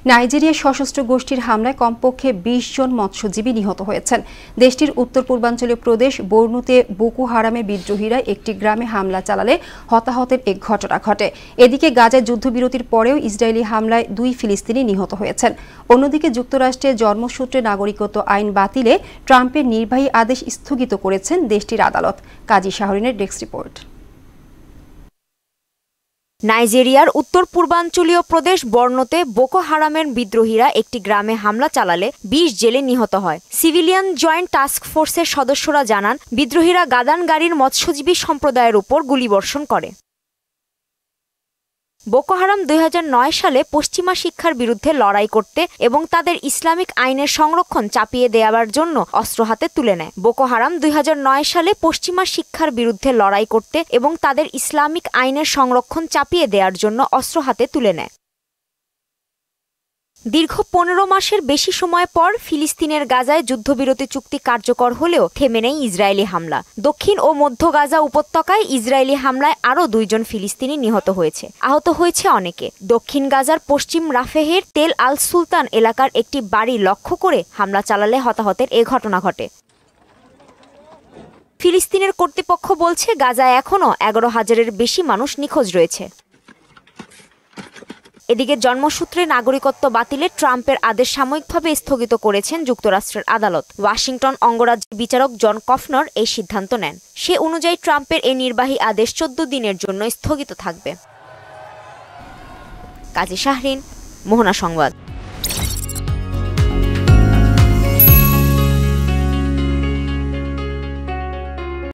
নাইজেরিয়ার সশস্ত্র গোষ্ঠীর হামলায় কমপক্ষে ২০ জন মৎস্যজীবী নিহত হয়েছেন। দেশটির উত্তর পূর্বাঞ্চলীয় প্রদেশ বোর্নোতে বোকো হারামের বিদ্রোহীরা একটি গ্রামে হামলা চালালে হতাহতের এক ঘটনা ঘটে। এদিকে গাজায় যুদ্ধবিরতির পরেও ইসরায়েলি হামলায় ২ ফিলিস্তিনি নিহত হয়েছেন। অন্যদিকে যুক্তরাষ্ট্রের জন্মসূত্রে নাগরিকত্ব আইন বাতিলে ট্রাম্পের নির্বাহী আদেশ স্থগিত করেছেন দেশটির আদালত। কাজী শাহরিনের ডেস্ক রিপোর্ট। নাইজেরিয়ার উত্তর পূর্বাঞ্চলীয় প্রদেশ বর্নোতে বোকো হারামের বিদ্রোহীরা একটি গ্রামে হামলা চালালে ২০ জেলে নিহত হয়। সিভিলিয়ান জয়েন্ট টাস্ক ফোর্সের সদস্যরা জানান, বিদ্রোহীরা গাদান গাড়ির মৎস্যজীবী সম্প্রদায়ের উপর গুলিবর্ষণ করে। বোকো হারাম ২০০৯ সালে পশ্চিমা শিক্ষার বিরুদ্ধে লড়াই করতে এবং তাদের ইসলামিক আইনের সংরক্ষণ চাপিয়ে দেওয়ার জন্য অস্ত্র হাতে তুলে নেয়। বোকো হারাম ২০০৯ সালে পশ্চিমা শিক্ষার বিরুদ্ধে লড়াই করতে এবং তাদের ইসলামিক আইনের সংরক্ষণ চাপিয়ে দেওয়ার জন্য অস্ত্র হাতে তুলে নেয়। দীর্ঘ ১৫ মাসের বেশি সময় পর ফিলিস্তিনের গাজায় যুদ্ধবিরতি চুক্তি কার্যকর হলেও থেমে নেই ইসরায়েলি হামলা। দক্ষিণ ও মধ্য গাজা উপত্যকায় ইসরায়েলি হামলায় আরও ২ জন ফিলিস্তিনি নিহত হয়েছে। আহত হয়েছে অনেকে। দক্ষিণ গাজার পশ্চিম রাফেহের তেল আল সুলতান এলাকার একটি বাড়ি লক্ষ্য করে হামলা চালালে হতাহতের এ ঘটনা ঘটে। ফিলিস্তিনের কর্তৃপক্ষ বলছে, গাজায় এখনও ১১,০০০-এর বেশি মানুষ নিখোঁজ রয়েছে। এদিকে জন্মসূত্রে নাগরিকত্ব বাতিলে ট্রাম্পের আদেশ সাময়িকভাবে স্থগিত করেছেন যুক্তরাষ্ট্রের আদালত। ওয়াশিংটন অঙ্গরাজ্যের বিচারক জন কফনর এই সিদ্ধান্ত নেন। সে অনুযায়ী ট্রাম্পের এই নির্বাহী আদেশ ১৪ দিনের জন্য স্থগিত থাকবে। কাজী শাহরিন, মোহনা সংবাদ।